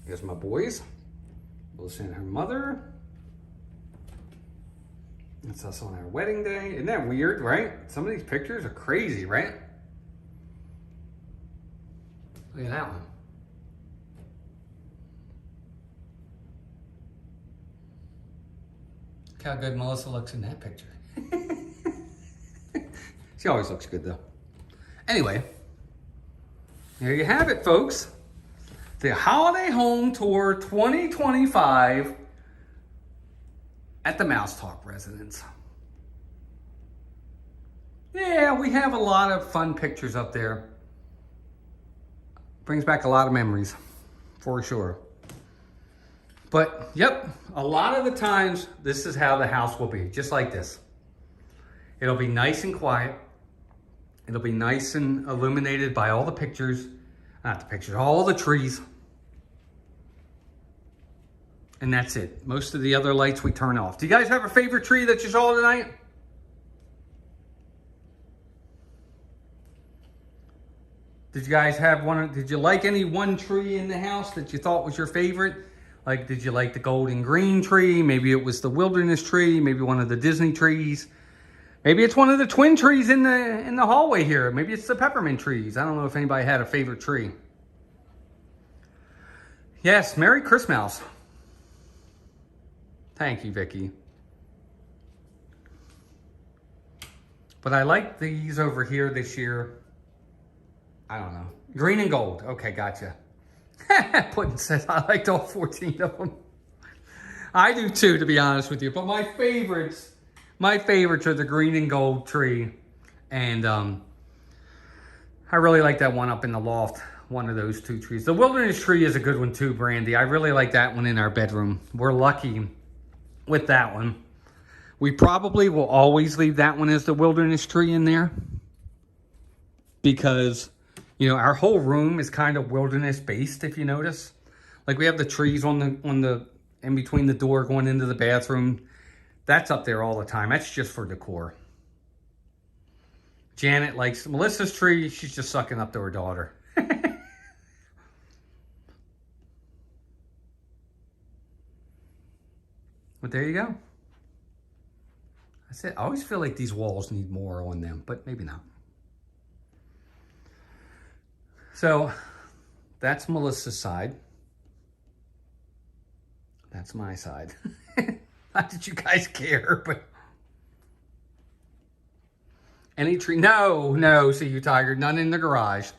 Here's my boys. Melissa and her mother. That's us on our wedding day. Isn't that weird, right? Some of these pictures are crazy, right? Look at that one. Look how good Melissa looks in that picture. She always looks good though. Anyway, there you have it, folks. The Holiday Home Tour 2025 at the Mouse Talk residence. Yeah, we have a lot of fun pictures up there. Brings back a lot of memories, for sure. But, yep, a lot of the times, this is how the house will be, just like this. It'll be nice and quiet. It'll be nice and illuminated by all the pictures. Not the pictures, all the trees. And that's it. Most of the other lights we turn off. Do you guys have a favorite tree that you saw tonight? Did you guys have one? Did you like any one tree in the house that you thought was your favorite? Like, did you like the golden green tree? Maybe it was the wilderness tree. Maybe one of the Disney trees. Maybe it's one of the twin trees in the hallway here. Maybe it's the peppermint trees. I don't know if anybody had a favorite tree. Yes, Merry Christmas. Thank you, Vicky. But I like these over here this year. I don't know. Green and gold. Okay, gotcha. Puddin says I liked all 14 of them. I do too, to be honest with you. But my favorites are the green and gold tree. And I really like that one up in the loft. One of those two trees. The wilderness tree is a good one too, Brandy. I really like that one in our bedroom. We're lucky with that one. We probably will always leave that one as the wilderness tree in there. Because, you know, our whole room is kind of wilderness based, if you notice. Like we have the trees on the in between the door going into the bathroom. That's up there all the time. That's just for decor. Janet likes Melissa's tree. She's just sucking up to her daughter. But there you go. That's it. I always feel like these walls need more on them, but maybe not. So that's Melissa's side. That's my side. Not that you guys care, but any tree? No, see you, Tiger. None in the garage.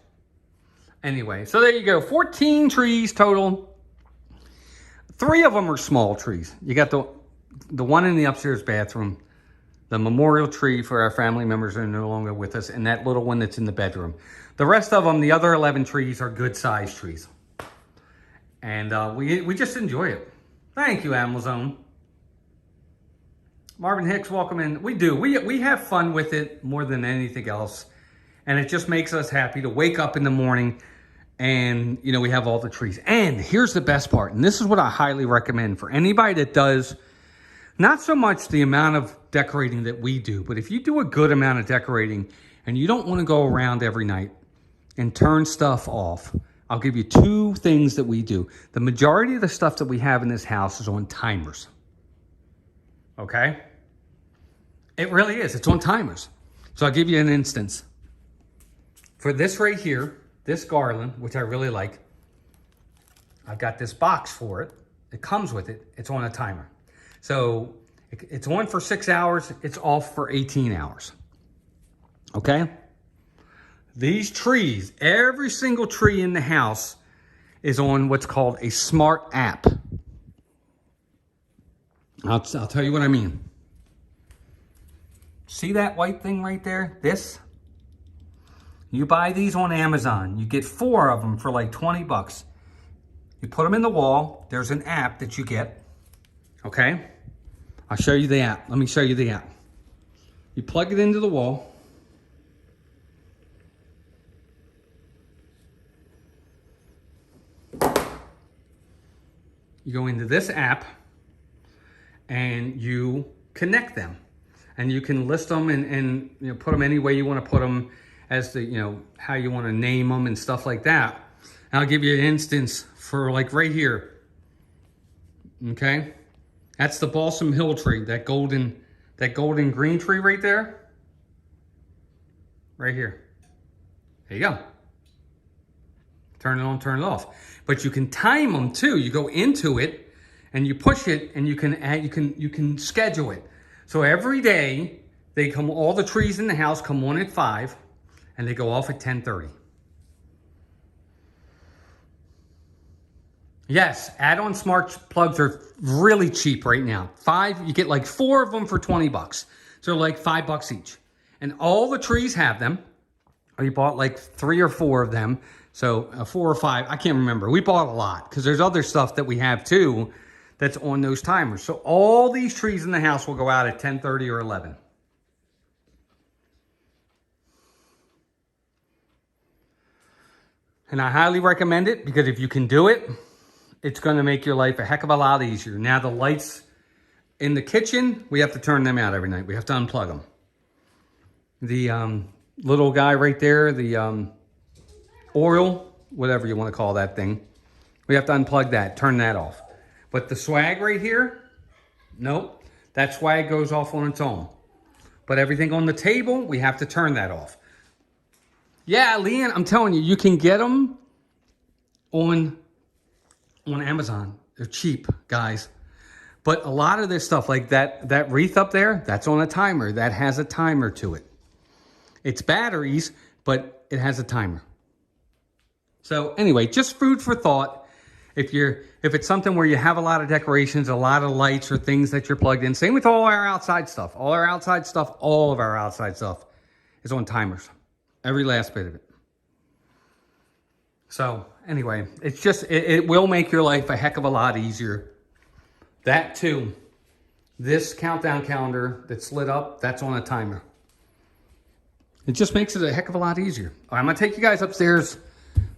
Anyway, so there you go. 14 trees total. 3 of them are small trees. You got the one in the upstairs bathroom, the memorial tree for our family members who are no longer with us, and that little one that's in the bedroom. The rest of them, the other 11 trees, are good-sized trees. And we just enjoy it. Thank you, Amazon. Marvin Hicks, welcome in. We do. We have fun with it more than anything else. And it just makes us happy to wake up in the morning and, you know, we have all the trees. And here's the best part. And this is what I highly recommend for anybody that does not so much the amount of decorating that we do, but if you do a good amount of decorating and you don't want to go around every night and turn stuff off, I'll give you 2 things that we do. The majority of the stuff that we have in this house is on timers. Okay? It really is. It's on timers. So I'll give you an instance. For this right here, this garland, which I really like, I've got this box for it. It comes with it. It's on a timer. So it's on for 6 hours. It's off for 18 hours. Okay? These trees, every single tree in the house is on what's called a smart app. I'll tell you what I mean. See that white thing right there? This? You buy these on Amazon. You get 4 of them for like 20 bucks. You put them in the wall. There's an app that you get. Okay? I'll show you the app. Let me show you the app. You plug it into the wall. You go into this app and you connect them. And you can list them and you know, put them any way you want to put them, as to, you know, how you want to name them and stuff like that. And I'll give you an instance for like right here. Okay? That's the Balsam Hill tree, that golden green tree right there. Right here. There you go. Turn it on, turn it off. But you can time them too. You go into it and you push it and you can schedule it. So every day they come, all the trees in the house come on at 5 and they go off at 10:30. Yes, add-on smart plugs are really cheap right now. 5, you get like 4 of them for 20 bucks. So like $5 each. And all the trees have them. We bought like 3 or 4 of them. So 4 or 5, I can't remember. We bought a lot because there's other stuff that we have too that's on those timers. So all these trees in the house will go out at 10:30 or 11. And I highly recommend it because if you can do it, it's going to make your life a heck of a lot easier. Now the lights in the kitchen, we have to turn them out every night. We have to unplug them. The little guy right there, the oil, whatever you want to call that thing, we have to unplug that, turn that off. But the swag right here, nope, that swag goes off on its own. But everything on the table, we have to turn that off. Yeah, Leanne, I'm telling you, you can get them on Amazon. They're cheap, guys. But a lot of this stuff, like that wreath up there, that's on a timer. That has a timer to it. It's batteries, but it has a timer. So anyway, just food for thought. If it's something where you have a lot of decorations, a lot of lights or things that you're plugged in. Same with all our outside stuff. All of our outside stuff is on timers. Every last bit of it. So anyway, it's just, it will make your life a heck of a lot easier. That too, this countdown calendar that's lit up, that's on a timer. It just makes it a heck of a lot easier. All right, I'm gonna take you guys upstairs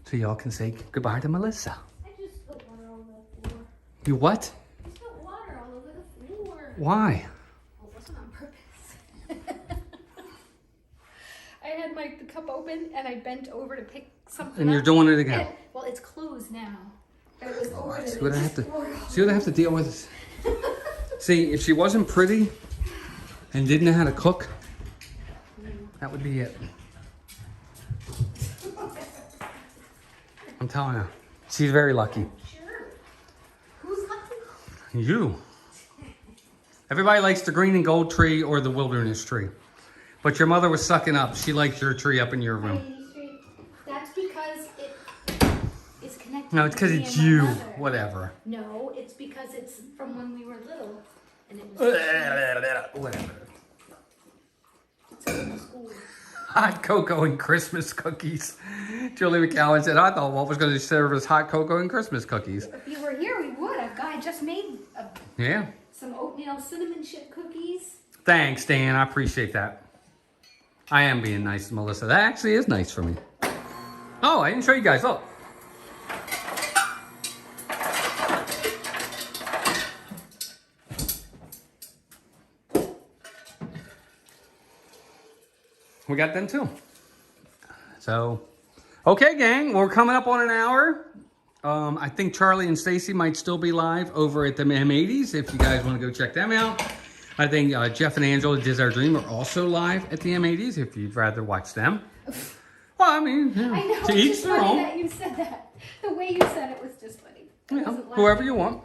so y'all can say goodbye to Melissa. I just spilled water all over the floor. You what? I spilled water all over the floor. Why? Well, it wasn't on purpose. I had the cup open and I bent over to pick something And you're up. doing it again. Well, it's closed now. And it was over See what I have to deal with. See, if she wasn't pretty and didn't know how to cook, that would be it. I'm telling you, she's very lucky. Sure. Who's lucky? You. Everybody likes the green and gold tree or the wilderness tree. But your mother was sucking up. She liked your tree up in your room. That's because connected. No, it's because to me it's and my you. mother. Whatever. No, it's because it's from when we were little, and it was Whatever. in school. Hot cocoa and Christmas cookies. Julie McCowan said, I thought Walt was going to serve us hot cocoa and Christmas cookies. If you were here, we would. I just made Yeah. some oatmeal cinnamon chip cookies. Thanks, Dan. I appreciate that. I am being nice to Melissa. That actually is nice for me. Oh, I didn't show you guys. Look. We got them too. So, okay, gang. We're coming up on an hour. I think Charlie and Stacy might still be live over at the M80s if you guys want to go check them out. I think Jeff and Angela, Diz Our Dream, are also live at the M80s if you'd rather watch them. Well, I mean, you know, I know. to It's each just their funny own. that you said that. The way you said it was just funny. I You know, wasn't whoever laughing. you want.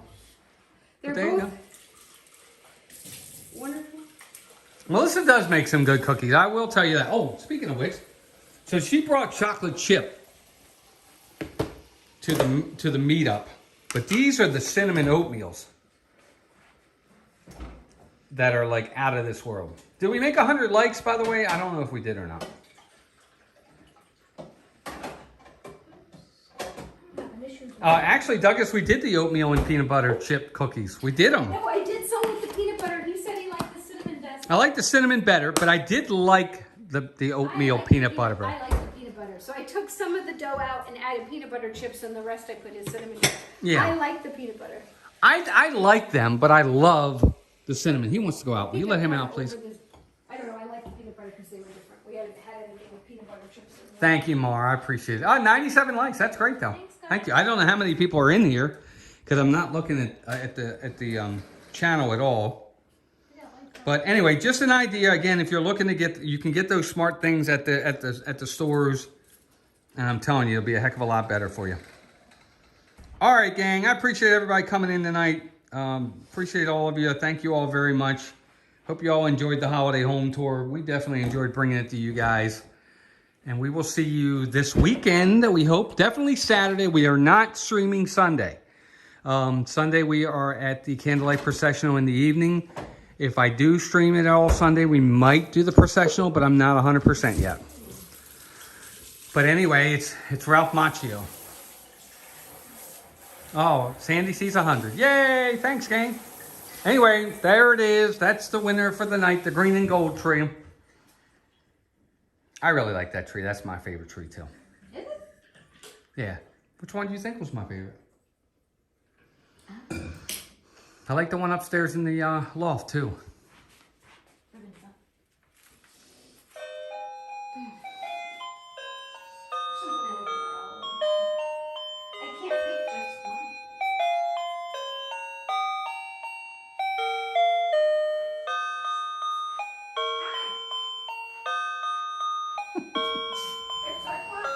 They're There you both go. wonderful. Melissa does make some good cookies. I will tell you that. Oh, speaking of which, so she brought chocolate chip to the meetup, but these are the cinnamon oatmeals that are like out of this world. Did we make 100 likes, by the way? I don't know if we did or not. Actually, Douglas, we did the oatmeal and peanut butter chip cookies. We did them. No, I did some with the peanut butter. He said he liked the cinnamon best. I like the cinnamon better, but I did like the oatmeal I like peanut the butter. I like the peanut butter. So I took some of the dough out and added peanut butter chips, and the rest I put in cinnamon best. Yeah. I like the peanut butter. I like them, but I love the cinnamon. He wants to go out. Will you let him out, please? I don't know. I like the peanut butter because they were different. We hadn't had anything with peanut butter chips. Thank you, Mar. I appreciate it. 97 likes. That's great, though. Thanks, guys. Thank you. I don't know how many people are in here because I'm not looking at the channel at all. But anyway, just an idea. Again, if you're looking to get, you can get those smart things at the stores, and I'm telling you, it'll be a heck of a lot better for you. All right, gang. I appreciate everybody coming in tonight. Appreciate all of you. Thank you all very much. Hope you all enjoyed the holiday home tour. We definitely enjoyed bringing it to you guys. And we will see you this weekend, we hope. Definitely Saturday. We are not streaming Sunday. Sunday, we are at the Candlelight Processional in the evening. If I do stream it all Sunday, we might do the processional, but I'm not 100% yet. But anyway, it's Ralph Macchio. Oh, Sandy sees 100. Yay! Thanks, gang. Anyway, there it is. That's the winner for the night, the green and gold tree. I really like that tree. That's my favorite tree, too. Is it? Yeah. Which one do you think was my favorite? I like the one upstairs in the loft, too. I can't pick just one. It's like one.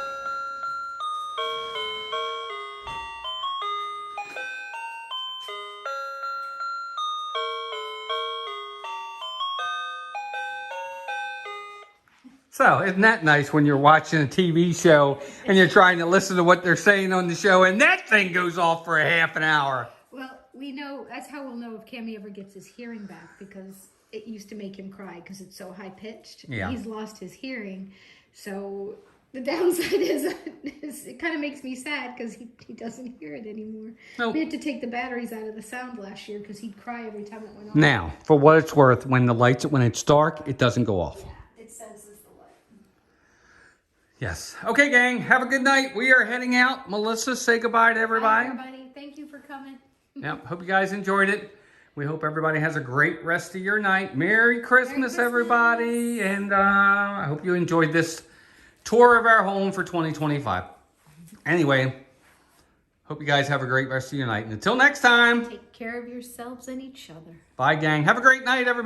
So, isn't that nice when you're watching a TV show and you're trying to listen to what they're saying on the show and that thing goes off for a half an hour? Well, we know, that's how we'll know if Cammy ever gets his hearing back, because it used to make him cry because it's so high pitched. Yeah. He's lost his hearing. So the downside is it kind of makes me sad because he doesn't hear it anymore. Nope. We had to take the batteries out of the sound last year because he'd cry every time it went off. Now, for what it's worth, when it's dark, it doesn't go off. Yeah, it senses the light. Yes. Okay, gang. Have a good night. We are heading out. Melissa, say goodbye to everybody. Bye, everybody. Thank you for coming. Yep. Hope you guys enjoyed it. We hope everybody has a great rest of your night. Merry Christmas, Christmas. everybody. And I hope you enjoyed this tour of our home for 2025. Anyway, hope you guys have a great rest of your night. And until next time, Take care of yourselves and each other. bye, gang. Have a great night, everybody.